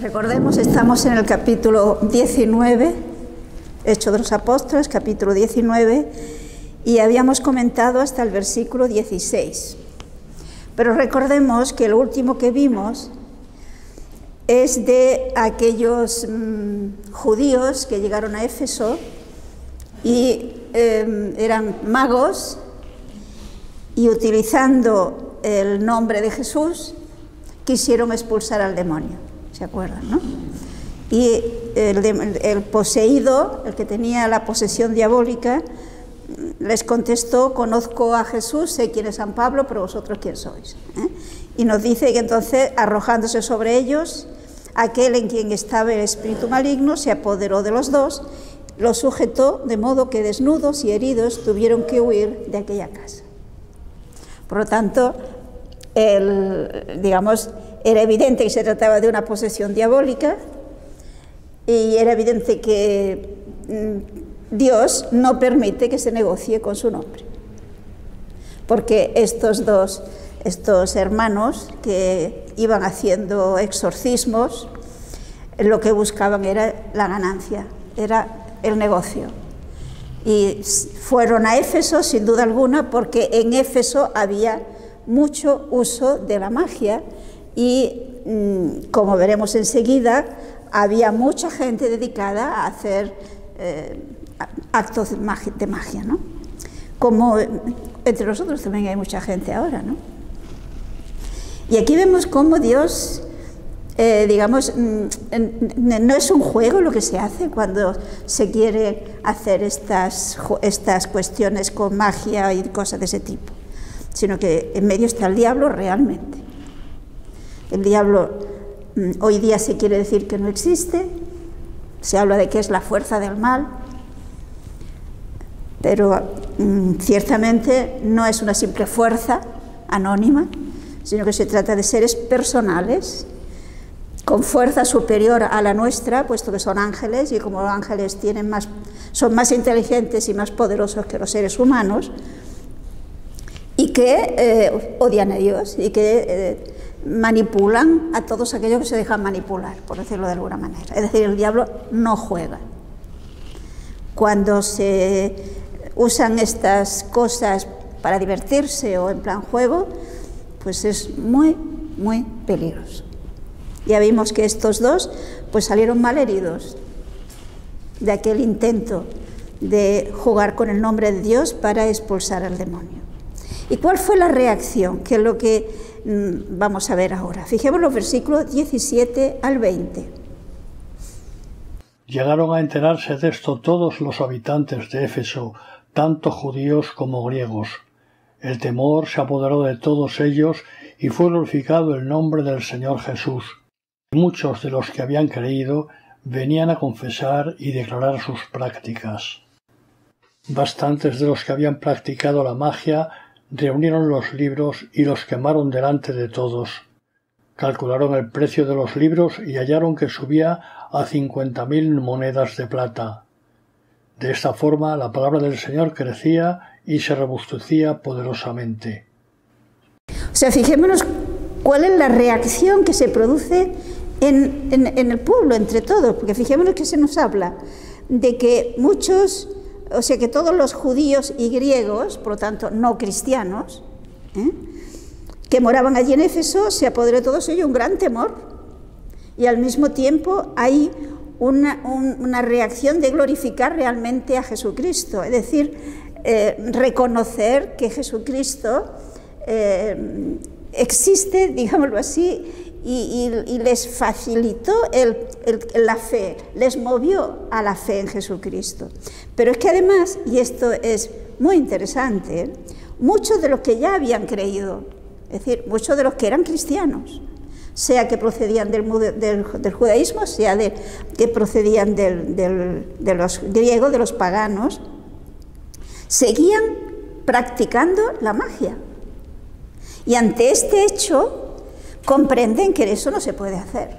Recordemos, estamos en el capítulo 19, Hechos de los Apóstoles, capítulo 19, y habíamos comentado hasta el versículo 16. Pero recordemos que lo último que vimos es de aquellos judíos que llegaron a Éfeso y eran magos, y utilizando el nombre de Jesús quisieron expulsar al demonio. ¿Se acuerdan, no? Y el poseído, el que tenía la posesión diabólica, les contestó: conozco a Jesús, sé quién es San Pablo, pero vosotros quién sois. Y nos dice que entonces, arrojándose sobre ellos, aquel en quien estaba el espíritu maligno se apoderó de los dos, los sujetó, de modo que desnudos y heridos tuvieron que huir de aquella casa. Por lo tanto, era evidente que se trataba de una posesión diabólica, y era evidente que Dios no permite que se negocie con su nombre, porque estos hermanos que iban haciendo exorcismos, lo que buscaban era la ganancia, era el negocio. Y fueron a Éfeso sin duda alguna, porque en Éfeso había mucho uso de la magia, y como veremos enseguida, había mucha gente dedicada a hacer actos de magia, ¿no? Como entre nosotros también hay mucha gente ahora, ¿no? Y aquí vemos cómo Dios, no es un juego lo que se hace cuando se quiere hacer estas cuestiones con magia y cosas de ese tipo, sino que en medio está el diablo realmente. El diablo hoy día se quiere decir que no existe, se habla de que es la fuerza del mal, pero ciertamente no es una simple fuerza anónima, sino que se trata de seres personales, con fuerza superior a la nuestra, puesto que son ángeles, y como los ángeles son más inteligentes y más poderosos que los seres humanos, y que odian a Dios, y que manipulan a todos aquellos que se dejan manipular, por decirlo de alguna manera. Es decir, el diablo no juega. Cuando se usan estas cosas para divertirse o en plan juego, pues es muy, muy peligroso. Ya vimos que estos dos pues salieron mal heridos de aquel intento de jugar con el nombre de Dios para expulsar al demonio. ¿Y cuál fue la reacción? Que es lo que vamos a ver ahora. Fijemos los versículos 17 al 20. Llegaron a enterarse de esto todos los habitantes de Éfeso, tanto judíos como griegos. El temor se apoderó de todos ellos y fue glorificado el nombre del Señor Jesús. Muchos de los que habían creído venían a confesar y declarar sus prácticas. Bastantes de los que habían practicado la magia reunieron los libros y los quemaron delante de todos. Calcularon el precio de los libros y hallaron que subía a 50.000 monedas de plata. De esta forma la palabra del Señor crecía y se robustecía poderosamente. O sea, fijémonos cuál es la reacción que se produce en el pueblo, entre todos, porque fijémonos que se nos habla de que muchos, o sea, que todos los judíos y griegos, por lo tanto no cristianos, que moraban allí en Éfeso, se apoderó de todos ellos un gran temor, y al mismo tiempo hay una reacción de glorificar realmente a Jesucristo, es decir, reconocer que Jesucristo existe, digámoslo así, y les facilitó la fe, les movió a la fe en Jesucristo. Pero es que además, y esto es muy interesante, muchos de los que ya habían creído, es decir, muchos de los que eran cristianos, sea que procedían del judaísmo, sea que procedían de los griegos, de los paganos, seguían practicando la magia. Y ante este hecho comprenden que eso no se puede hacer.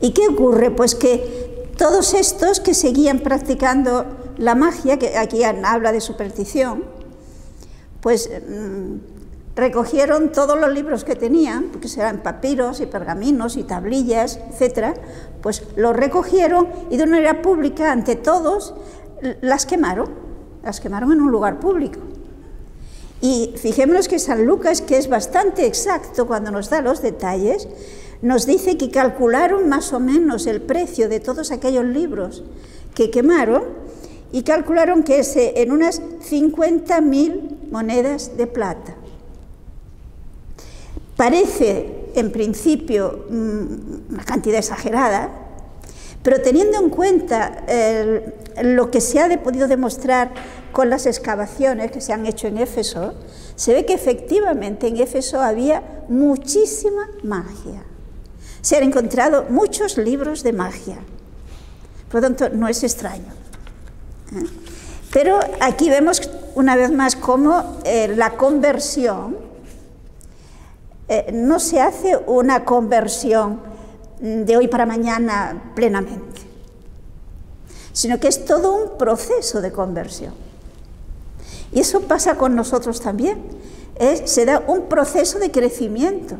¿Y qué ocurre? Pues que todos estos que seguían practicando la magia, que aquí habla de superstición, pues recogieron todos los libros que tenían, porque eran papiros y pergaminos y tablillas, etcétera, pues los recogieron y de una manera pública ante todos las quemaron en un lugar público. Y fijémonos que San Lucas, que es bastante exacto cuando nos da los detalles, nos dice que calcularon más o menos el precio de todos aquellos libros que quemaron y calcularon que es en unas 50.000 monedas de plata. Parece, en principio, una cantidad exagerada, pero teniendo en cuenta lo que se ha podido demostrar con las excavaciones que se han hecho en Éfeso, se ve que efectivamente en Éfeso había muchísima magia. Se han encontrado muchos libros de magia. Por lo tanto, no es extraño. Pero aquí vemos una vez más cómo la conversión no se hace una conversión de hoy para mañana plenamente, sino que es todo un proceso de conversión. Y eso pasa con nosotros también. Se da un proceso de crecimiento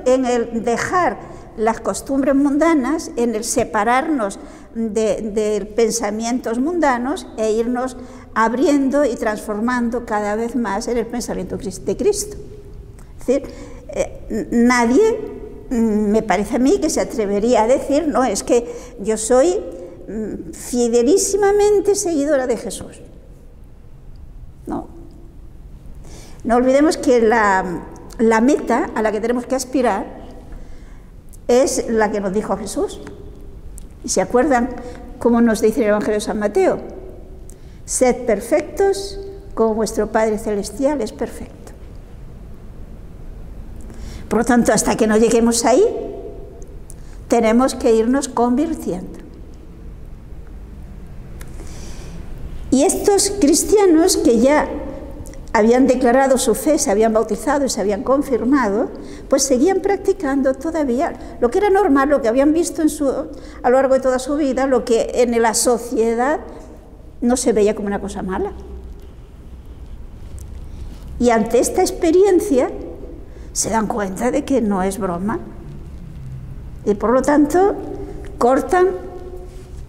en el dejar las costumbres mundanas, en el separarnos de pensamientos mundanos e irnos abriendo y transformando cada vez más en el pensamiento de Cristo. Es decir, nadie, me parece a mí, que se atrevería a decir, no, es que yo soy fidelísimamente seguidora de Jesús. No olvidemos que la meta a la que tenemos que aspirar es la que nos dijo Jesús. ¿Y se acuerdan cómo nos dice el Evangelio de San Mateo? Sed perfectos como vuestro Padre Celestial es perfecto. Por lo tanto, hasta que no lleguemos ahí, tenemos que irnos convirtiendo. Y estos cristianos que ya habían declarado su fe, se habían bautizado y se habían confirmado, pues seguían practicando todavía lo que era normal, lo que habían visto a lo largo de toda su vida, lo que en la sociedad no se veía como una cosa mala. Y ante esta experiencia se dan cuenta de que no es broma. Y por lo tanto cortan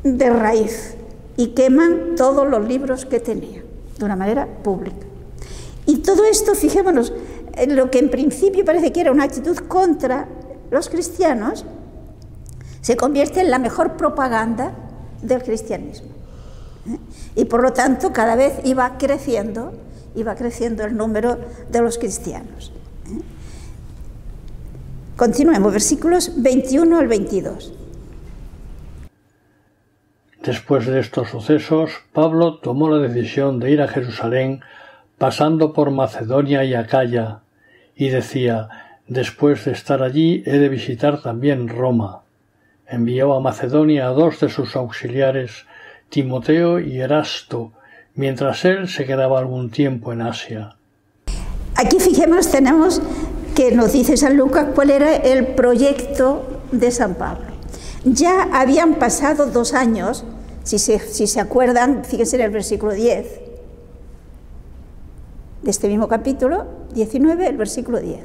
de raíz y queman todos los libros que tenían de una manera pública. Y todo esto, fijémonos, en lo que en principio parece que era una actitud contra los cristianos, se convierte en la mejor propaganda del cristianismo. Y por lo tanto cada vez iba creciendo el número de los cristianos. Continuemos, versículos 21 al 22. Después de estos sucesos, Pablo tomó la decisión de ir a Jerusalén, pasando por Macedonia y Acaya, y decía, después de estar allí he de visitar también Roma. Envió a Macedonia a 2 de sus auxiliares, Timoteo y Erasto, mientras él se quedaba algún tiempo en Asia. Aquí fijémonos, tenemos que nos dice San Lucas cuál era el proyecto de San Pablo. Ya habían pasado 2 años, si se acuerdan, fíjense en el versículo 10, de este mismo capítulo 19, el versículo 10.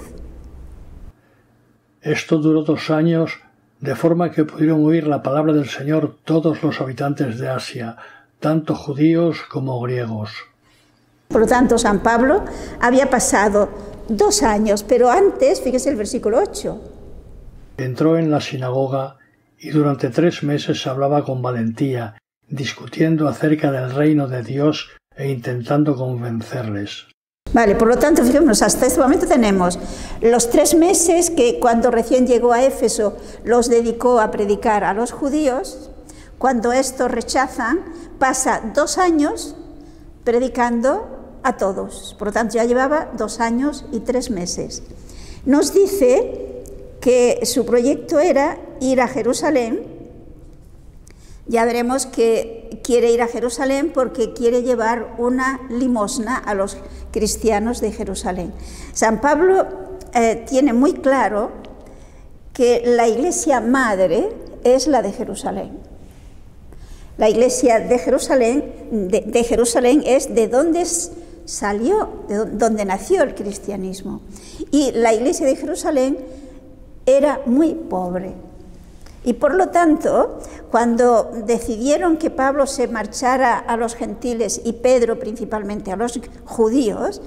Esto duró 2 años, de forma que pudieron oír la palabra del Señor todos los habitantes de Asia, tanto judíos como griegos. Por lo tanto, San Pablo había pasado 2 años, pero antes, fíjese el versículo 8. Entró en la sinagoga y durante 3 meses hablaba con valentía, discutiendo acerca del reino de Dios e intentando convencerles. Vale, por lo tanto, fijémonos, hasta este momento tenemos los 3 meses que cuando recién llegó a Éfeso los dedicó a predicar a los judíos. Cuando estos rechazan, pasa 2 años predicando a todos. Por lo tanto, ya llevaba 2 años y 3 meses. Nos dice que su proyecto era ir a Jerusalén. Ya veremos que quiere ir a Jerusalén porque quiere llevar una limosna a los cristianos de Jerusalén. San Pablo tiene muy claro que la iglesia madre es la de Jerusalén. La iglesia de Jerusalén, de Jerusalén es de donde salió de donde nació el cristianismo. Y la iglesia de Jerusalén era muy pobre. Y por lo tanto, cuando decidieron que Pablo se marchara a los gentiles y Pedro principalmente a los judíos,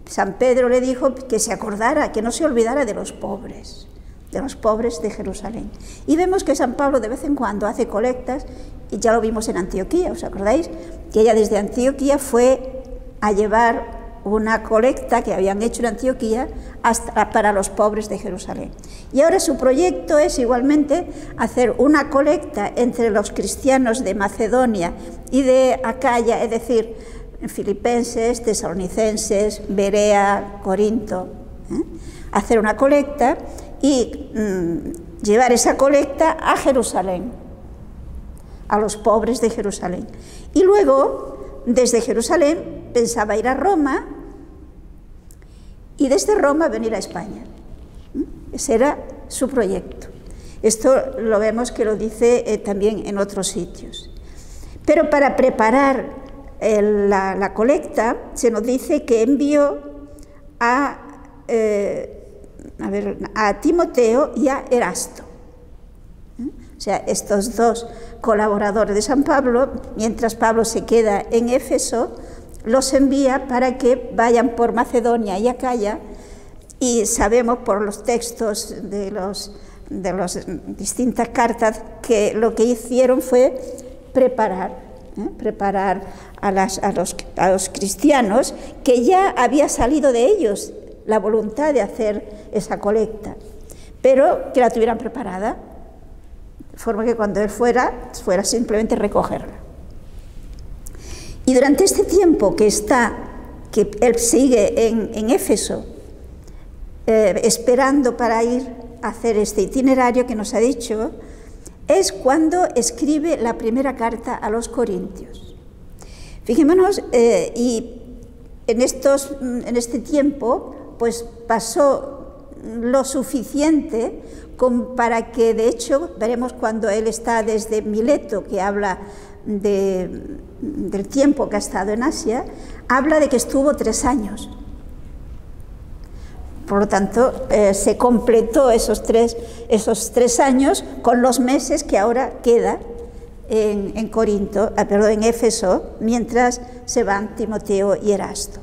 San Pedro le dijo que se acordara, que no se olvidara de los pobres de Jerusalén. Y vemos que San Pablo de vez en cuando hace colectas, y ya lo vimos en Antioquía, ¿os acordáis? Que ella desde Antioquía fue a llevar una colecta que habían hecho en Antioquía para los pobres de Jerusalén. Y ahora su proyecto es igualmente hacer una colecta entre los cristianos de Macedonia y de Acaya, es decir, Filipenses, Tesalonicenses, Berea, Corinto, hacer una colecta y llevar esa colecta a Jerusalén, a los pobres de Jerusalén. Y luego, desde Jerusalén, pensaba ir a Roma y desde Roma venir a España. Ese era su proyecto. Esto lo vemos que lo dice también en otros sitios. Pero para preparar la colecta, se nos dice que envió a Timoteo y a Erasto. O sea, estos dos colaboradores de San Pablo, mientras Pablo se queda en Éfeso, los envía para que vayan por Macedonia y Acaya, y sabemos por los textos de las distintas cartas que lo que hicieron fue preparar a los cristianos, que ya había salido de ellos la voluntad de hacer esa colecta, pero que la tuvieran preparada, de forma que cuando él fuera simplemente recogerla. Y durante este tiempo que él sigue en Éfeso, esperando para ir a hacer este itinerario que nos ha dicho, es cuando escribe la primera carta a los Corintios. Fijémonos, y en este tiempo, pues pasó lo suficiente para que, de hecho, veremos cuando él está desde Mileto, que habla del tiempo que ha estado en Asia, habla de que estuvo 3 años. Por lo tanto, se completó esos tres años con los meses que ahora queda en Éfeso, mientras se van Timoteo y Erasto.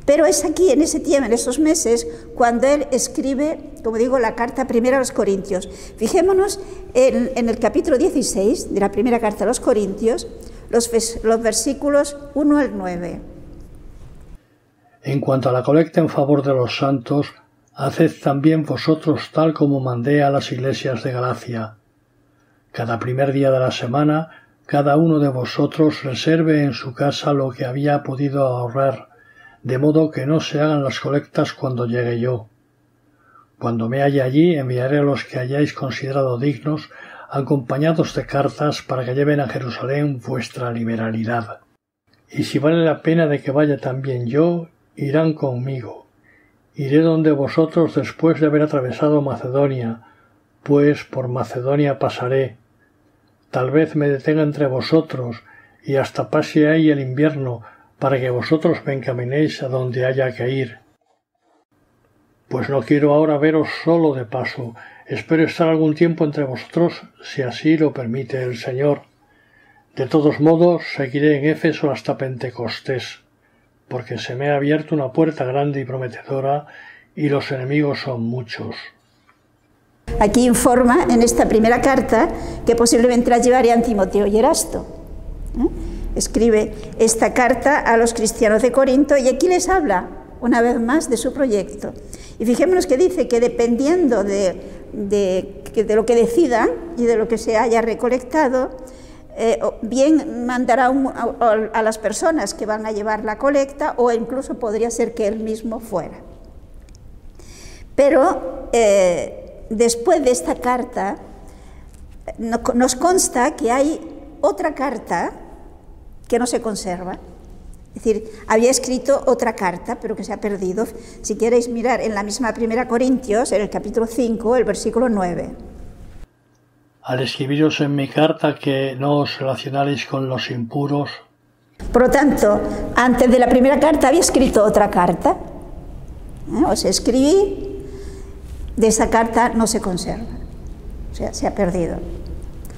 Pero es aquí, en ese tiempo, en esos meses, cuando él escribe, como digo, la carta primera a los Corintios. Fijémonos en el capítulo 16 de la primera carta a los Corintios, los versículos 1 al 9. En cuanto a la colecta en favor de los santos, haced también vosotros tal como mandé a las iglesias de Galacia. Cada primer día de la semana, cada uno de vosotros reserve en su casa lo que había podido ahorrar, de modo que no se hagan las colectas cuando llegue yo. Cuando me halle allí, enviaré a los que hayáis considerado dignos, acompañados de cartas, para que lleven a Jerusalén vuestra liberalidad. Y si vale la pena de que vaya también yo, irán conmigo. Iré donde vosotros después de haber atravesado Macedonia, pues por Macedonia pasaré. Tal vez me detenga entre vosotros, y hasta pase ahí el invierno, para que vosotros me encaminéis a donde haya que ir. Pues no quiero ahora veros solo de paso, espero estar algún tiempo entre vosotros, si así lo permite el Señor. De todos modos, seguiré en Éfeso hasta Pentecostés, porque se me ha abierto una puerta grande y prometedora, y los enemigos son muchos. Aquí informa en esta primera carta que posiblemente la llevarían Timoteo y Erasto. Escribe esta carta a los cristianos de Corinto y aquí les habla una vez más de su proyecto. Y fijémonos que dice que dependiendo de lo que decidan y de lo que se haya recolectado, bien mandará a las personas que van a llevar la colecta, o incluso podría ser que él mismo fuera. Pero después de esta carta nos consta que hay otra carta que no se conserva. Es decir, había escrito otra carta, pero que se ha perdido. Si queréis mirar en la misma primera Corintios, en el capítulo 5, el versículo 9. Al escribiros en mi carta que no os relacionaréis con los impuros, Por lo tanto, antes de la primera carta había escrito otra carta. Os escribí, de esa carta no se conserva, o sea, se ha perdido.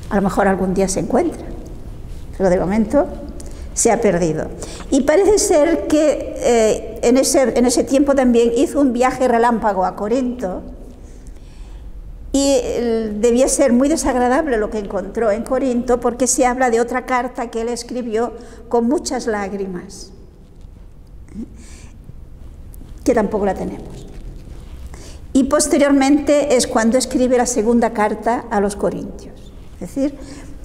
A lo mejor algún día se encuentra, pero de momento se ha perdido. Y parece ser que en ese tiempo también hizo un viaje relámpago a Corinto, y debía ser muy desagradable lo que encontró en Corinto, porque se habla de otra carta que él escribió con muchas lágrimas, que tampoco la tenemos. Y posteriormente es cuando escribe la segunda carta a los Corintios. Es decir,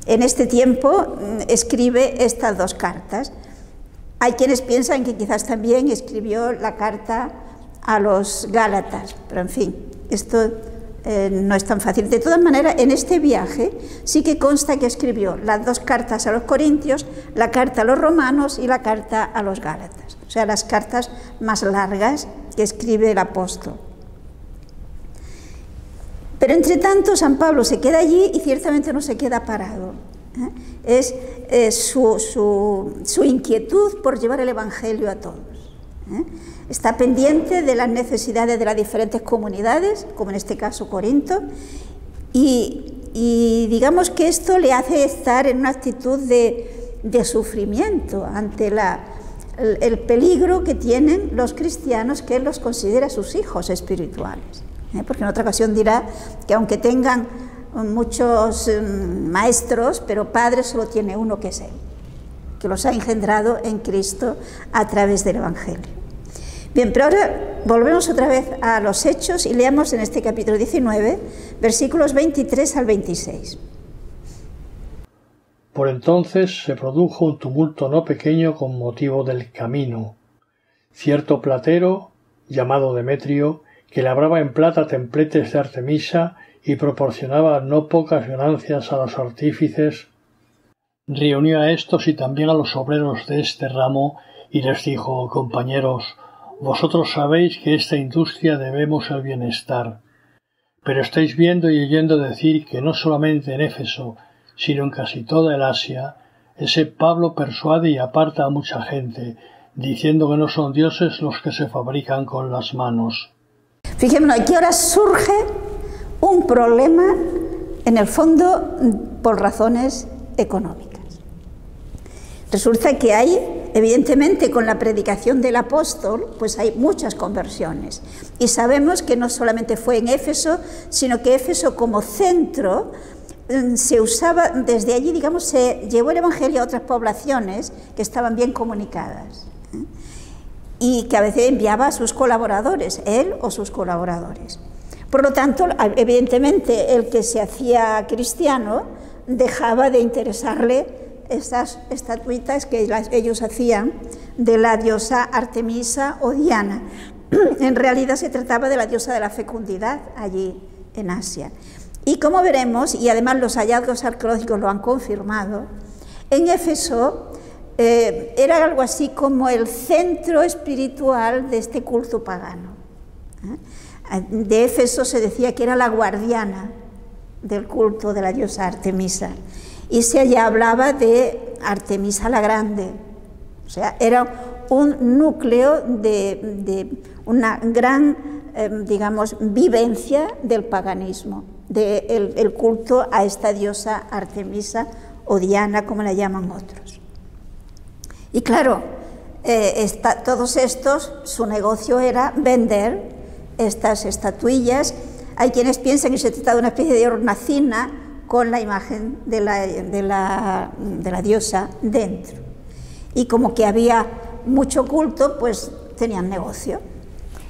en este tiempo escribe estas dos cartas. Hay quienes piensan que quizás también escribió la carta a los Gálatas, pero en fin, esto no es tan fácil. De todas maneras, en este viaje sí que consta que escribió las dos cartas a los Corintios, la carta a los romanos y la carta a los Gálatas, o sea, las cartas más largas que escribe el apóstol. Pero entre tanto San Pablo se queda allí y ciertamente no se queda parado. Es su inquietud por llevar el Evangelio a todos. Está pendiente de las necesidades de las diferentes comunidades, como en este caso Corinto, y digamos que esto le hace estar en una actitud de sufrimiento ante el peligro que tienen los cristianos, que él los considera sus hijos espirituales. Porque en otra ocasión dirá que aunque tengan muchos maestros, pero padre solo tiene uno, que es él, que los ha engendrado en Cristo a través del Evangelio. Bien, pero ahora volvemos otra vez a los Hechos y leamos en este capítulo 19, versículos 23 al 26. Por entonces se produjo un tumulto no pequeño con motivo del camino. Cierto platero, llamado Demetrio, que labraba en plata templetes de Artemisa y proporcionaba no pocas ganancias a los artífices, reunió a estos y también a los obreros de este ramo y les dijo: compañeros, vosotros sabéis que esta industria debemos el bienestar, pero estáis viendo y oyendo decir que no solamente en Éfeso, sino en casi toda el Asia, ese Pablo persuade y aparta a mucha gente, diciendo que no son dioses los que se fabrican con las manos. Fijémonos, aquí ahora surge un problema, en el fondo, por razones económicas. Resulta que hay, evidentemente, con la predicación del apóstol, pues hay muchas conversiones. Y sabemos que no solamente fue en Éfeso, sino que Éfeso como centro se usaba, desde allí, digamos, se llevó el Evangelio a otras poblaciones que estaban bien comunicadas, y que a veces enviaba a sus colaboradores, él o sus colaboradores. Por lo tanto, evidentemente, el que se hacía cristiano dejaba de interesarle estas estatuitas que ellos hacían de la diosa Artemisa o Diana. En realidad se trataba de la diosa de la fecundidad allí en Asia. Y como veremos, y además los hallazgos arqueológicos lo han confirmado, en Éfeso era algo así como el centro espiritual de este culto pagano. De Éfeso se decía que era la guardiana del culto de la diosa Artemisa, y se allá hablaba de Artemisa la Grande. O sea, era un núcleo de una gran, digamos, vivencia del paganismo, del culto a esta diosa Artemisa o Diana, como la llaman otros. Y claro, todos estos, su negocio era vender estas estatuillas. Hay quienes piensan que se trata de una especie de hornacina con la imagen de la diosa dentro. Y como que había mucho culto, pues tenían negocio.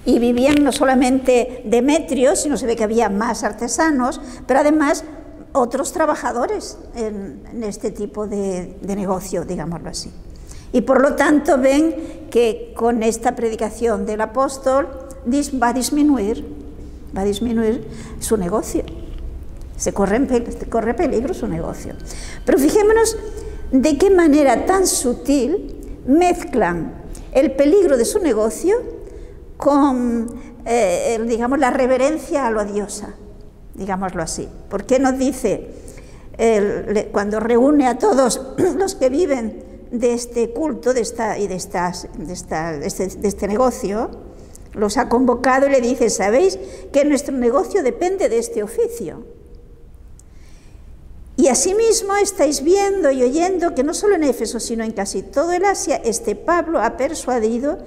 Y vivían no solamente Demetrio, sino se ve que había más artesanos, pero además otros trabajadores en este tipo de negocio, digámoslo así. Y por lo tanto ven que con esta predicación del apóstol va a disminuir su negocio. Corre peligro su negocio. Pero fijémonos de qué manera tan sutil mezclan el peligro de su negocio con, digamos, la reverencia a la diosa, digámoslo así. ¿Por qué nos dice, cuando reúne a todos los que viven de este culto, de este negocio, los ha convocado y le dice: sabéis que nuestro negocio depende de este oficio. Y asimismo estáis viendo y oyendo que no solo en Éfeso, sino en casi todo el Asia, este Pablo ha persuadido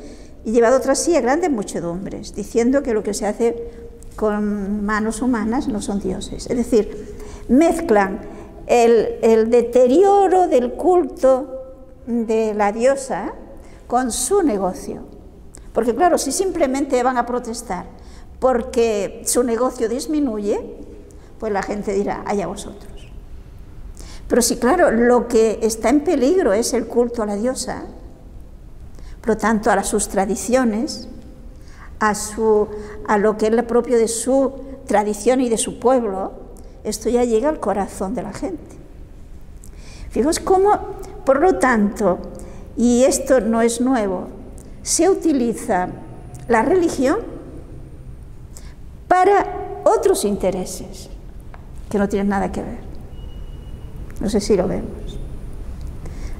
y llevado tras sí a grandes muchedumbres, diciendo que lo que se hace con manos humanas no son dioses. Es decir, mezclan el deterioro del culto de la diosa con su negocio. Porque claro, si simplemente van a protestar porque su negocio disminuye, pues la gente dirá: allá vosotros. Pero si claro, lo que está en peligro es el culto a la diosa, por lo tanto a sus tradiciones, a lo que es lo propio de su tradición y de su pueblo, esto ya llega al corazón de la gente. Fijaos cómo, por lo tanto, y esto no es nuevo, se utiliza la religión para otros intereses que no tienen nada que ver. No sé si lo vemos.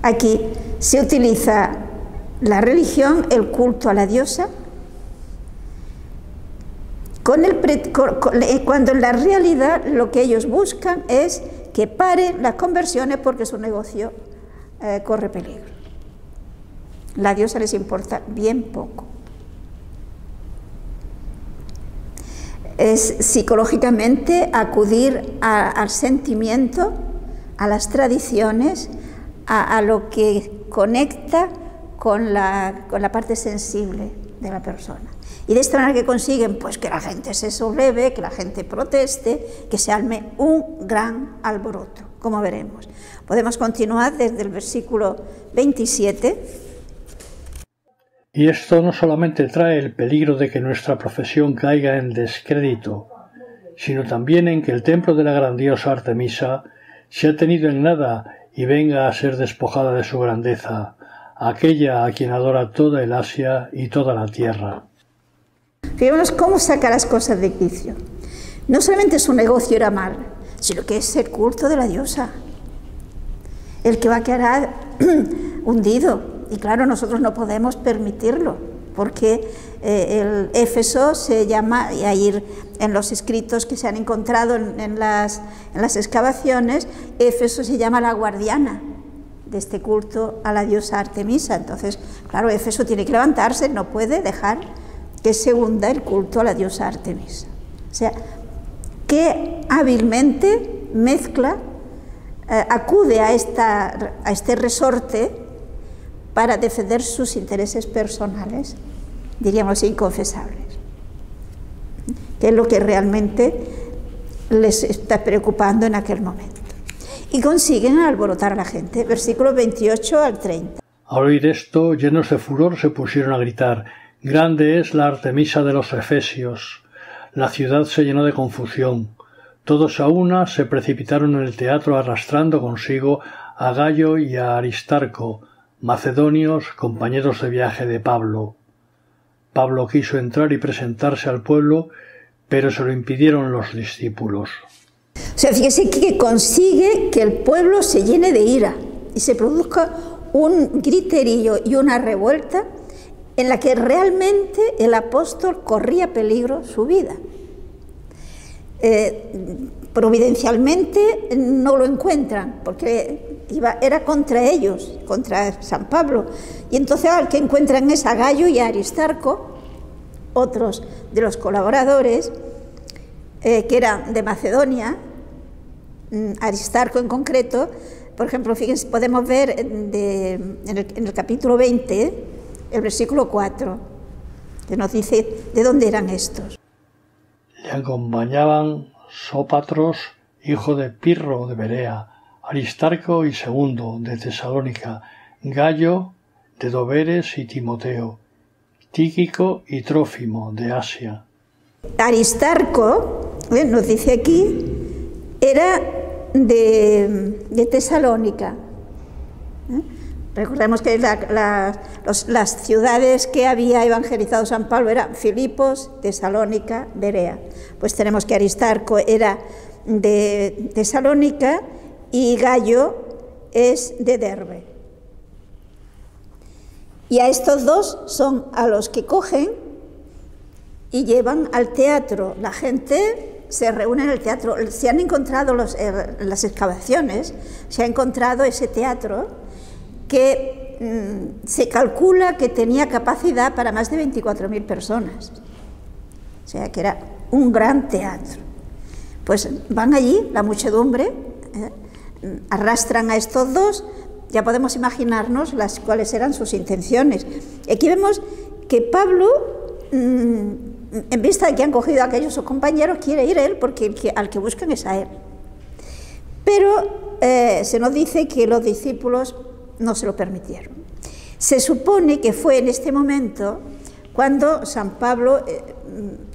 Aquí se utiliza la religión, el culto a la diosa, cuando en la realidad lo que ellos buscan es que paren las conversiones porque su negocio corre peligro. La diosa les importa bien poco. Es psicológicamente acudir al sentimiento, a las tradiciones, a lo que conecta con la parte sensible de la persona. Y de esta manera que consiguen pues que la gente se subleve, que la gente proteste, que se arme un gran alboroto, como veremos. Podemos continuar desde el versículo 27. Y esto no solamente trae el peligro de que nuestra profesión caiga en descrédito, sino también en que el templo de la gran diosa Artemisa sea tenido en nada y venga a ser despojada de su grandeza, aquella a quien adora toda el Asia y toda la tierra. Fijémonos cómo saca las cosas de quicio. No solamente su negocio era mal, sino que es el culto de la diosa, el que va a quedar hundido. Y claro, nosotros no podemos permitirlo, porque el Éfeso se llama, y ahí en los escritos que se han encontrado en las excavaciones, Éfeso se llama la guardiana de este culto a la diosa Artemisa. Entonces, claro, Éfeso tiene que levantarse, no puede dejar que se hunda el culto a la diosa Artemisa. O sea, que hábilmente mezcla, acude a este resorte para defender sus intereses personales, diríamos inconfesables, que es lo que realmente les está preocupando en aquel momento. Y consiguen alborotar a la gente, versículos 28 al 30. Al oír esto, llenos de furor, se pusieron a gritar: «Grande es la Artemisa de los Efesios». La ciudad se llenó de confusión. Todos a una se precipitaron en el teatro arrastrando consigo a Gayo y a Aristarco, macedonios, compañeros de viaje de Pablo. Pablo quiso entrar y presentarse al pueblo, pero se lo impidieron los discípulos. O sea, fíjese que consigue que el pueblo se llene de ira y se produzca un griterío y una revuelta en la que realmente el apóstol corría peligro su vida. Providencialmente no lo encuentran, porque era contra ellos, contra San Pablo, y entonces al que encuentran es a Gayo y a Aristarco, otros de los colaboradores, que eran de Macedonia. Aristarco en concreto, por ejemplo, fíjense, podemos ver en el capítulo 20, el versículo 4, que nos dice de dónde eran estos. Le acompañaban Sópatros, hijo de Pirro de Berea, Aristarco y Segundo de Tesalónica, Gayo de Doberes y Timoteo, Tíquico y Trófimo de Asia. Aristarco, nos dice aquí, era de Tesalónica. Recordemos que las ciudades que había evangelizado San Pablo eran Filipos, Tesalónica, Berea. Pues tenemos que Aristarco era de Tesalónica y Gayo es de Derbe. Y a estos dos son a los que cogen y llevan al teatro. La gente se reúne en el teatro. Se han encontrado las excavaciones, se ha encontrado ese teatro que se calcula que tenía capacidad para más de 24.000 personas. O sea, que era un gran teatro. Pues van allí, la muchedumbre, arrastran a estos dos. Ya podemos imaginarnos cuáles eran sus intenciones. Aquí vemos que Pablo, en vista de que han cogido a aquellos sus compañeros, quiere ir él, porque al que buscan es a él. Pero se nos dice que los discípulos no se lo permitieron. Se supone que fue en este momento cuando San Pablo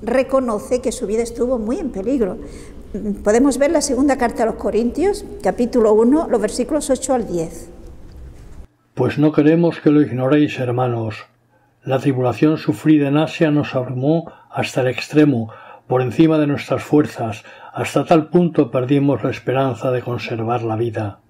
reconoce que su vida estuvo muy en peligro. Podemos ver la segunda carta a los Corintios, capítulo 1, los versículos 8 al 10. Pues no queremos que lo ignoréis, hermanos. La tribulación sufrida en Asia nos abrumó hasta el extremo, por encima de nuestras fuerzas, hasta tal punto perdimos la esperanza de conservar la vida.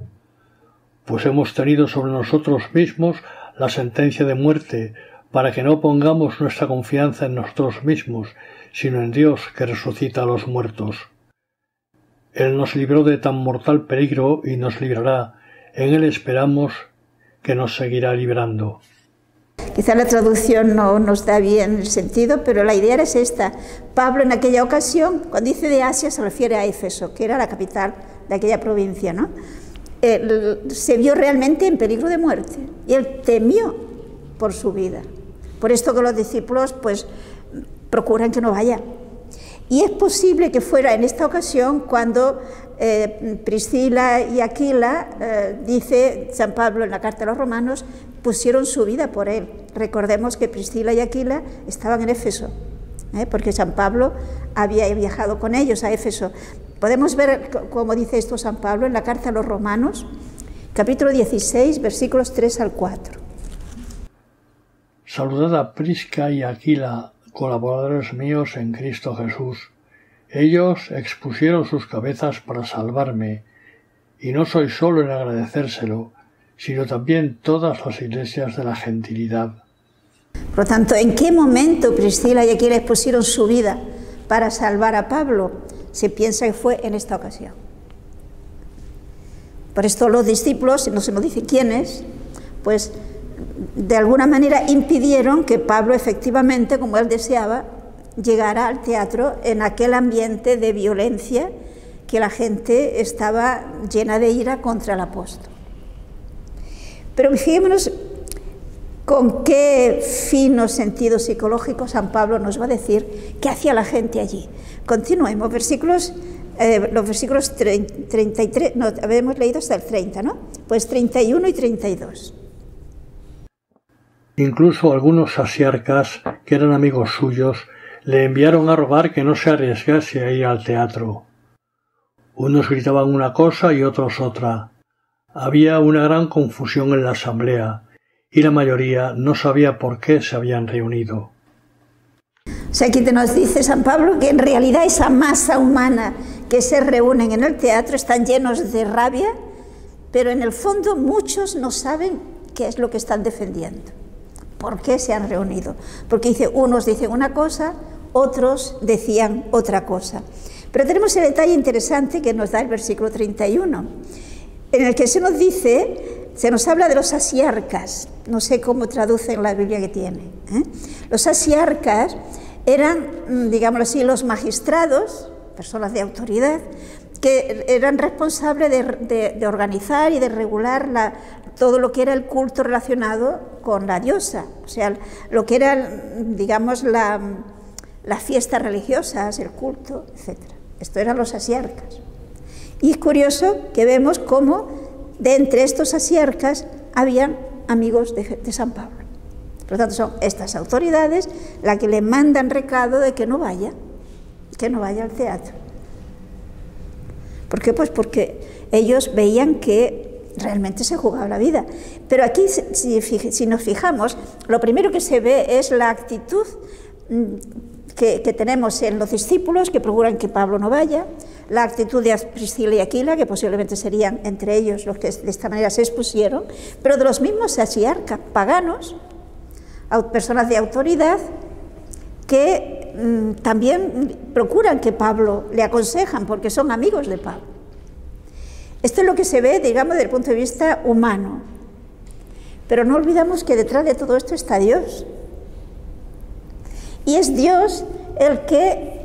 Pues hemos tenido sobre nosotros mismos la sentencia de muerte, para que no pongamos nuestra confianza en nosotros mismos, sino en Dios que resucita a los muertos. Él nos libró de tan mortal peligro y nos librará. En Él esperamos que nos seguirá librando. Quizá la traducción no nos da bien el sentido, pero la idea es esta. Pablo en aquella ocasión, cuando dice de Asia, se refiere a Éfeso, que era la capital de aquella provincia, ¿no? Se vio realmente en peligro de muerte y él temió por su vida. Por esto que los discípulos pues procuran que no vaya. Y es posible que fuera en esta ocasión cuando Priscila y Aquila, dice San Pablo en la carta a los romanos, pusieron su vida por él. Recordemos que Priscila y Aquila estaban en Éfeso, porque San Pablo había viajado con ellos a Éfeso. Podemos ver cómo dice esto San Pablo en la carta a los romanos, capítulo 16, versículos 3 al 4. Saludad a Prisca y Aquila, colaboradores míos en Cristo Jesús. Ellos expusieron sus cabezas para salvarme, y no soy solo en agradecérselo, sino también todas las iglesias de la gentilidad. Por lo tanto, ¿en qué momento Priscila y Aquila expusieron su vida para salvar a Pablo? Se piensa que fue en esta ocasión. Por esto los discípulos, no se nos dice quiénes, pues de alguna manera impidieron que Pablo efectivamente, como él deseaba, llegara al teatro en aquel ambiente de violencia que la gente estaba llena de ira contra el apóstol. Pero fijémonos con qué fino sentido psicológico San Pablo nos va a decir qué hacía la gente allí. Continuemos, los versículos 33, no, habíamos leído hasta el 30, ¿no? Pues 31 y 32. Incluso algunos asiarcas, que eran amigos suyos, le enviaron a rogar que no se arriesgase a ir al teatro. Unos gritaban una cosa y otros otra. Había una gran confusión en la asamblea, y la mayoría no sabía por qué se habían reunido. O sea, aquí te nos dice San Pablo que en realidad esa masa humana que se reúnen en el teatro están llenos de rabia, pero en el fondo muchos no saben qué es lo que están defendiendo. ¿Por qué se han reunido? Porque unos dicen una cosa, otros decían otra cosa. Pero tenemos el detalle interesante que nos da el versículo 31, en el que se nos dice, se nos habla de los asiarcas, no sé cómo traducen la Biblia que tiene. Los asiarcas eran, digámoslo así, los magistrados, personas de autoridad, que eran responsables de organizar y de regular todo lo que era el culto relacionado con la diosa, o sea, lo que eran, digamos, las fiestas religiosas, el culto, etc. Esto eran los asiarcas. Y es curioso que vemos cómo de entre estos asiarcas habían amigos de San Pablo. Por lo tanto, son estas autoridades las que le mandan recado de que no vaya al teatro. ¿Por qué? Pues porque ellos veían que realmente se jugaba la vida. Pero aquí, si nos fijamos, lo primero que se ve es la actitud que tenemos en los discípulos, que procuran que Pablo no vaya, la actitud de Priscila y Aquila, que posiblemente serían entre ellos los que de esta manera se expusieron, pero de los mismos asiarcas paganos, personas de autoridad que también procuran que Pablo, le aconsejan, porque son amigos de Pablo. Esto es lo que se ve, digamos, desde el punto de vista humano. Pero no olvidamos que detrás de todo esto está Dios. Y es Dios el que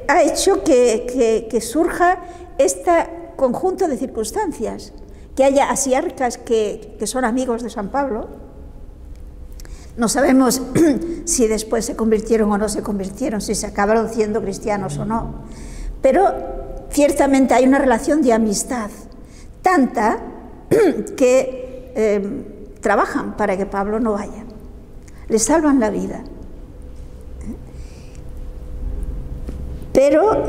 ha hecho que surja este conjunto de circunstancias, que haya asiarcas que son amigos de San Pablo. No sabemos si después se convirtieron o no se convirtieron, si se acabaron siendo cristianos o no, pero ciertamente hay una relación de amistad, tanta que trabajan para que Pablo no vaya, le salvan la vida. Pero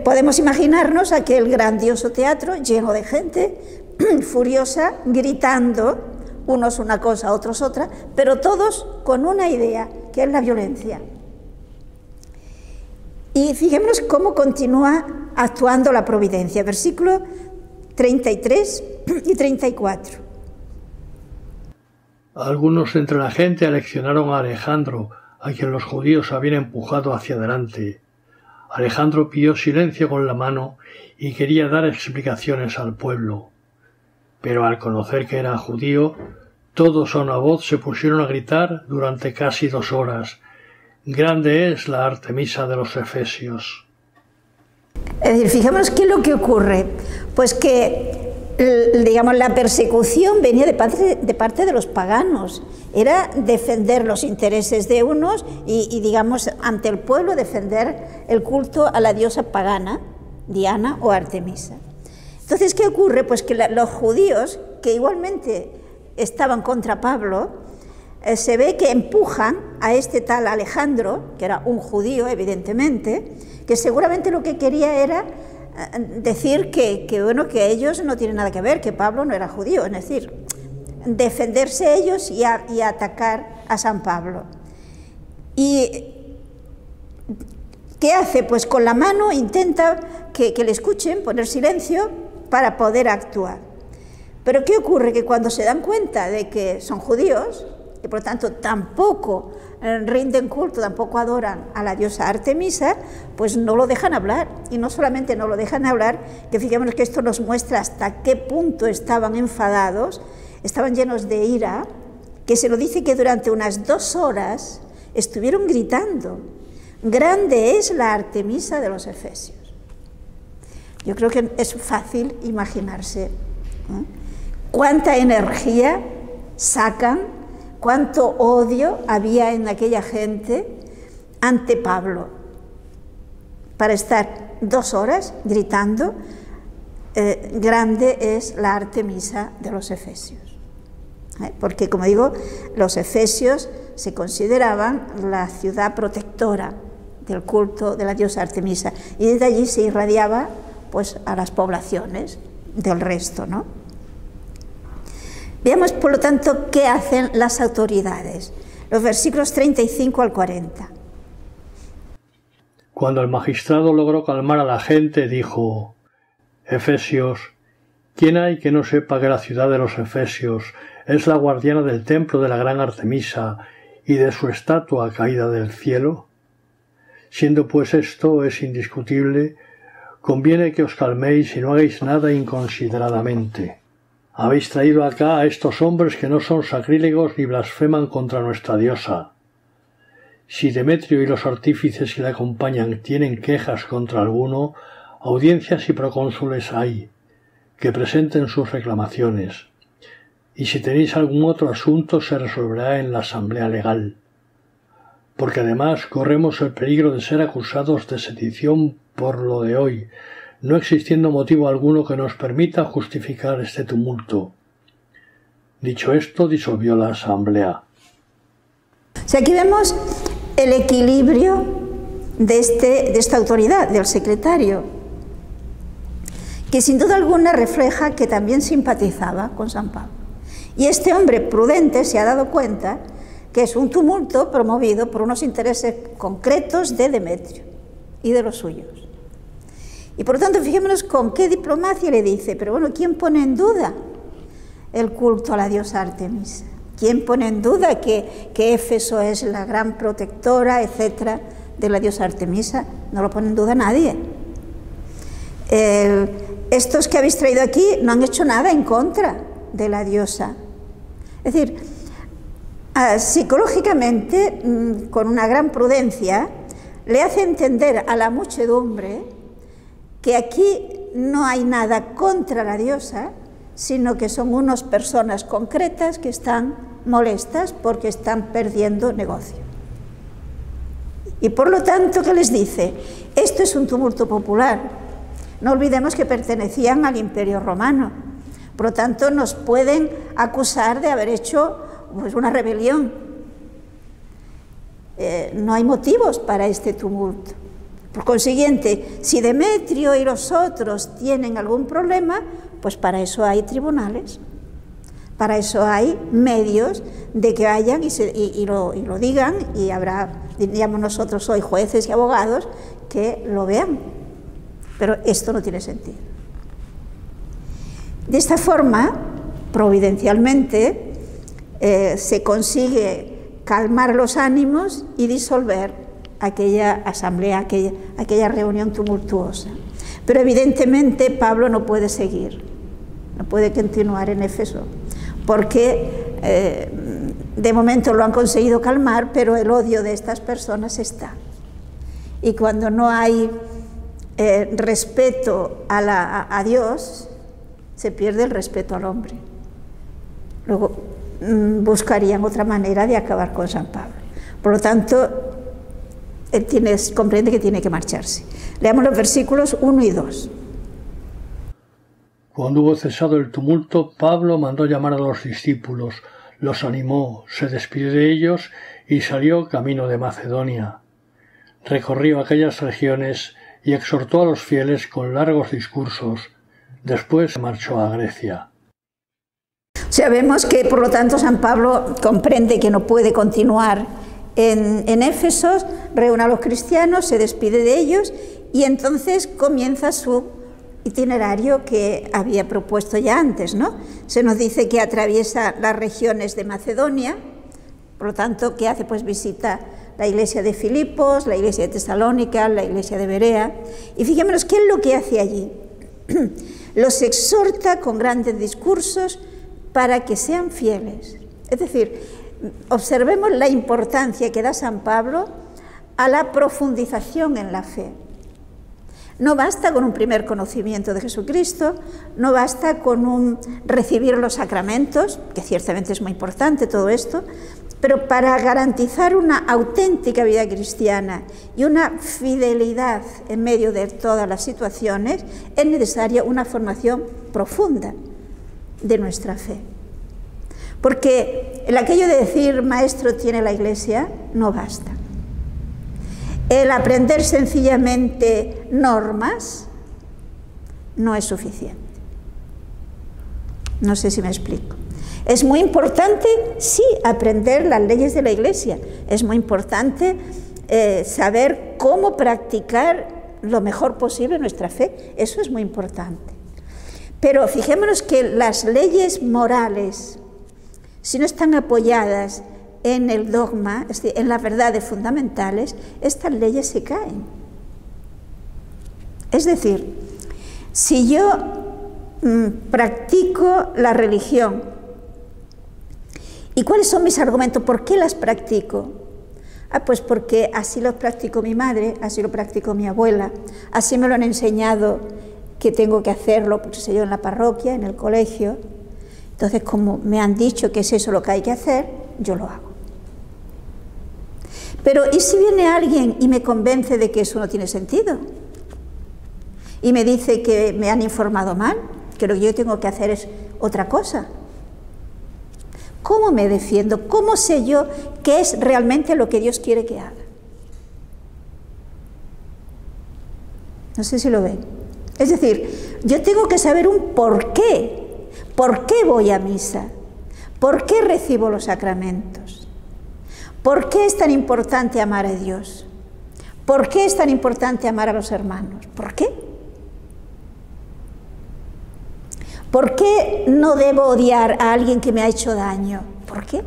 podemos imaginarnos aquel grandioso teatro lleno de gente furiosa, gritando, unos una cosa, otros otra, pero todos con una idea, que es la violencia. Y fijémonos cómo continúa actuando la providencia, versículos 33 y 34. Algunos entre la gente aleccionaron a Alejandro, a quien los judíos habían empujado hacia adelante. Alejandro pidió silencio con la mano y quería dar explicaciones al pueblo. Pero al conocer que era judío, todos a una voz se pusieron a gritar durante casi 2 horas: «Grande es la Artemisa de los Efesios». Es decir, fijémonos qué es lo que ocurre. Pues que, digamos, la persecución venía de parte de los paganos. Era defender los intereses de unos y, digamos, ante el pueblo defender el culto a la diosa pagana, Diana o Artemisa. Entonces, ¿qué ocurre? Pues que los judíos, que igualmente estaban contra Pablo, se ve que empujan a este tal Alejandro, que era un judío, evidentemente, que seguramente lo que quería era decir que ellos no tienen nada que ver, que Pablo no era judío, es decir, defenderse ellos y atacar a San Pablo. ¿Y qué hace? Pues con la mano intenta que le escuchen, poner silencio para poder actuar. Pero ¿qué ocurre? Que cuando se dan cuenta de que son judíos, y por lo tanto tampoco rinden culto, tampoco adoran a la diosa Artemisa, pues no lo dejan hablar. Y no solamente no lo dejan hablar, que fijémonos que esto nos muestra hasta qué punto estaban enfadados, estaban llenos de ira, que se lo dice que durante unas 2 horas estuvieron gritando: «Grande es la Artemisa de los Efesios». Yo creo que es fácil imaginarse cuánta energía sacan, cuánto odio había en aquella gente ante Pablo, para estar 2 horas gritando «Grande es la Artemisa de los Efesios». Porque, como digo, los efesios se consideraban la ciudad protectora del culto de la diosa Artemisa, y desde allí se irradiaba pues a las poblaciones del resto, ¿no? Veamos, por lo tanto, qué hacen las autoridades. Los versículos 35 al 40. Cuando el magistrado logró calmar a la gente, dijo: «Efesios, ¿quién hay que no sepa que la ciudad de los Efesios es la guardiana del templo de la gran Artemisa y de su estatua caída del cielo? Siendo pues esto es indiscutible, conviene que os calméis y no hagáis nada inconsideradamente. Habéis traído acá a estos hombres que no son sacrílegos ni blasfeman contra nuestra diosa. Si Demetrio y los artífices que le acompañan tienen quejas contra alguno, audiencias y procónsules hay, que presenten sus reclamaciones. Y si tenéis algún otro asunto, se resolverá en la asamblea legal. Porque además corremos el peligro de ser acusados de sedición por lo de hoy, no existiendo motivo alguno que nos permita justificar este tumulto». Dicho esto, disolvió la asamblea. O sea, aquí vemos el equilibrio de esta autoridad, del secretario, que sin duda alguna refleja que también simpatizaba con San Pablo. Y este hombre prudente se ha dado cuenta que es un tumulto promovido por unos intereses concretos de Demetrio y de los suyos. Y por lo tanto, fijémonos con qué diplomacia le dice: pero bueno, ¿quién pone en duda el culto a la diosa Artemisa? ¿Quién pone en duda que Éfeso es la gran protectora, etcétera, de la diosa Artemisa? No lo pone en duda nadie. Estos que habéis traído aquí no han hecho nada en contra de la diosa. Es decir, psicológicamente, con una gran prudencia, le hace entender a la muchedumbre que aquí no hay nada contra la diosa, sino que son unas personas concretas que están molestas porque están perdiendo negocio. Y por lo tanto, ¿qué les dice? Esto es un tumulto popular. No olvidemos que pertenecían al Imperio Romano. Por lo tanto, nos pueden acusar de haber hecho pues, una rebelión. No hay motivos para este tumulto. Por consiguiente, si Demetrio y los otros tienen algún problema, pues para eso hay tribunales, para eso hay medios de que vayan y lo digan, y habrá, diríamos nosotros hoy, jueces y abogados que lo vean. Pero esto no tiene sentido. De esta forma, providencialmente, se consigue calmar los ánimos y disolver aquella asamblea, aquella reunión tumultuosa. Pero evidentemente Pablo no puede seguir, no puede continuar en Éfeso, porque de momento lo han conseguido calmar, pero el odio de estas personas está. Y cuando no hay respeto a Dios, se pierde el respeto al hombre. Luego buscarían otra manera de acabar con San Pablo. Por lo tanto, él comprende que tiene que marcharse. Leamos los versículos 1 y 2. Cuando hubo cesado el tumulto, Pablo mandó llamar a los discípulos, los animó, se despidió de ellos y salió camino de Macedonia. Recorrió aquellas regiones y exhortó a los fieles con largos discursos. Después marchó a Grecia. Sabemos que, por lo tanto, San Pablo comprende que no puede continuar en Éfeso, reúne a los cristianos, se despide de ellos y entonces comienza su itinerario que había propuesto ya antes, ¿no? Se nos dice que atraviesa las regiones de Macedonia, por lo tanto, ¿qué hace? Pues visita la iglesia de Filipos, la iglesia de Tesalónica, la iglesia de Berea, y fijémonos qué es lo que hace allí. Los exhorta con grandes discursos para que sean fieles. Es decir, observemos la importancia que da San Pablo a la profundización en la fe. No basta con un primer conocimiento de Jesucristo, no basta con recibir los sacramentos, que ciertamente es muy importante todo esto, pero para garantizar una auténtica vida cristiana y una fidelidad en medio de todas las situaciones, es necesaria una formación profunda de nuestra fe. Porque el aquello de decir maestro tiene la Iglesia no basta. El aprender sencillamente normas no es suficiente. No sé si me explico. Es muy importante, sí, aprender las leyes de la Iglesia. Es muy importante saber cómo practicar lo mejor posible nuestra fe. Eso es muy importante. Pero fijémonos que las leyes morales, si no están apoyadas en el dogma, es decir, en las verdades fundamentales, estas leyes se caen. Es decir, si yo practico la religión, ¿y cuáles son mis argumentos? ¿Por qué las practico? Pues porque así los practicó mi madre, así lo practicó mi abuela, así me lo han enseñado que tengo que hacerlo, pues sé yo, en la parroquia, en el colegio. Entonces, como me han dicho que es eso lo que hay que hacer, yo lo hago. Pero, ¿y si viene alguien y me convence de que eso no tiene sentido? Y me dice que me han informado mal, que lo que yo tengo que hacer es otra cosa. ¿Cómo me defiendo? ¿Cómo sé yo qué es realmente lo que Dios quiere que haga? No sé si lo ven. Es decir, yo tengo que saber un por qué. ¿Por qué voy a misa? ¿Por qué recibo los sacramentos? ¿Por qué es tan importante amar a Dios? ¿Por qué es tan importante amar a los hermanos? ¿Por qué? ¿Por qué no debo odiar a alguien que me ha hecho daño? ¿Por ¿Por qué?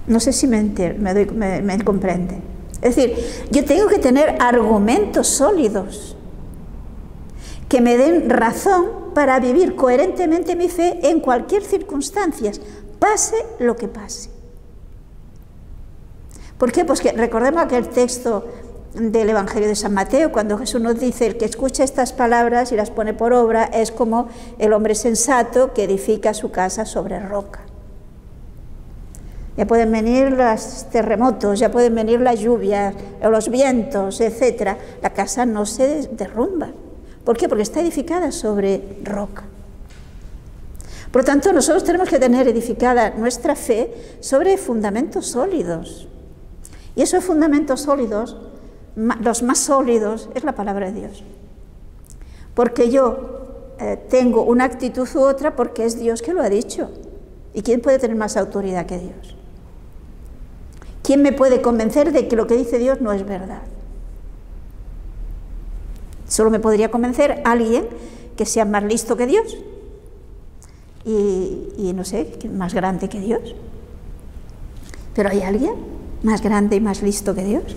No sé si me comprende. Es decir, yo tengo que tener argumentos sólidos que me den razón para vivir coherentemente mi fe en cualquier circunstancia, pase lo que pase. ¿Por qué? Pues que recordemos aquel texto del Evangelio de San Mateo, cuando Jesús nos dice: el que escucha estas palabras y las pone por obra es como el hombre sensato que edifica su casa sobre roca. Ya pueden venir los terremotos, ya pueden venir las lluvias, o los vientos, etc. La casa no se derrumba. ¿Por qué? Porque está edificada sobre roca. Por lo tanto, nosotros tenemos que tener edificada nuestra fe sobre fundamentos sólidos. Y esos fundamentos sólidos, los más sólidos, es la palabra de Dios. Porque yo tengo una actitud u otra porque es Dios que lo ha dicho. ¿Y quién puede tener más autoridad que Dios? ¿Quién me puede convencer de que lo que dice Dios no es verdad? Solo me podría convencer alguien que sea más listo que Dios y no sé, más grande que Dios. ¿Pero hay alguien más grande y más listo que Dios?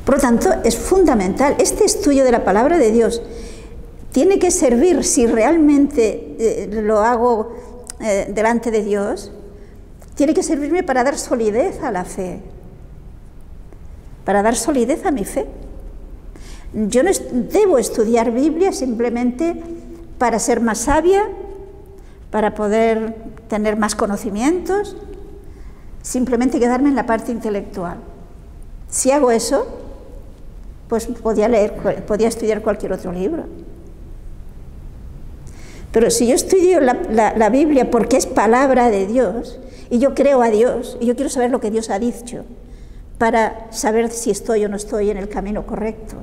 Por lo tanto, es fundamental. Este estudio de la palabra de Dios tiene que servir, si realmente lo hago delante de Dios, tiene que servirme para dar solidez a la fe, para dar solidez a mi fe. Yo no debo estudiar Biblia simplemente para ser más sabia, para poder tener más conocimientos, simplemente quedarme en la parte intelectual. Si hago eso, pues podía estudiar cualquier otro libro. Pero si yo estudio la Biblia porque es palabra de Dios, y yo creo a Dios, y yo quiero saber lo que Dios ha dicho, para saber si estoy o no estoy en el camino correcto,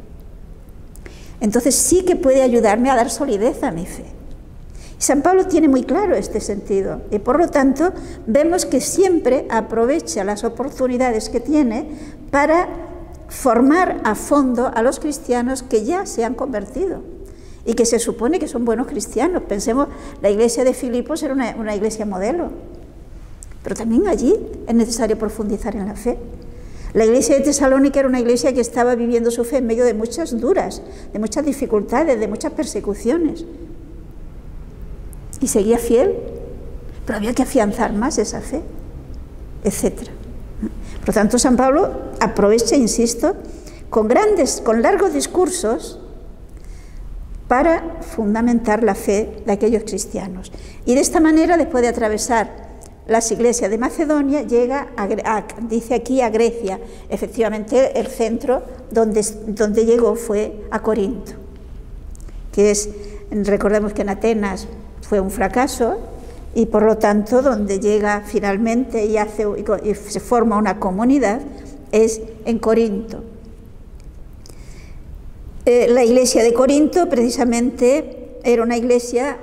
entonces sí que puede ayudarme a dar solidez a mi fe. San Pablo tiene muy claro este sentido, y por lo tanto vemos que siempre aprovecha las oportunidades que tiene para formar a fondo a los cristianos que ya se han convertido y que se supone que son buenos cristianos. Pensemos, la iglesia de Filipos era una iglesia modelo, pero también allí es necesario profundizar en la fe. La iglesia de Tesalónica era una iglesia que estaba viviendo su fe en medio de muchas duras, de muchas dificultades, de muchas persecuciones, y seguía fiel, pero había que afianzar más esa fe, etc. Por lo tanto, San Pablo aprovecha, insisto, con largos discursos para fundamentar la fe de aquellos cristianos. Y de esta manera, después de atravesar las iglesias de Macedonia, llega dice aquí a Grecia. Efectivamente, el centro donde llegó fue a Corinto, recordemos que en Atenas fue un fracaso, y por lo tanto donde llega finalmente y se forma una comunidad es en Corinto. La iglesia de Corinto precisamente era una iglesia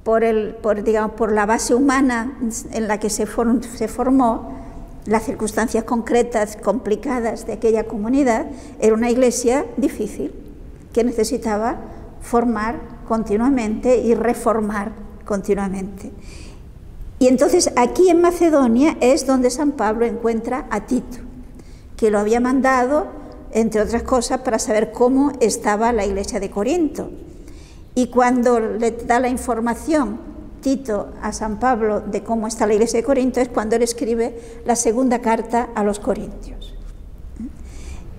por la base humana en la que se formó, las circunstancias concretas, complicadas de aquella comunidad. Era una iglesia difícil que necesitaba formar continuamente y reformar continuamente. Y entonces aquí en Macedonia es donde San Pablo encuentra a Tito, que lo había mandado, entre otras cosas, para saber cómo estaba la iglesia de Corinto. Y cuando le da la información Tito a San Pablo de cómo está la iglesia de Corinto, es cuando él escribe la segunda carta a los corintios.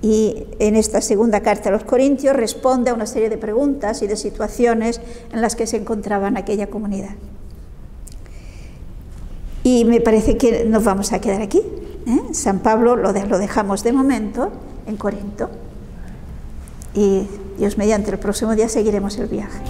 Y en esta segunda carta a los corintios responde a una serie de preguntas y de situaciones en las que se encontraba en aquella comunidad. Y me parece que nos vamos a quedar aquí. San Pablo lo dejamos de momento en Corinto, y Dios mediante el próximo día seguiremos el viaje.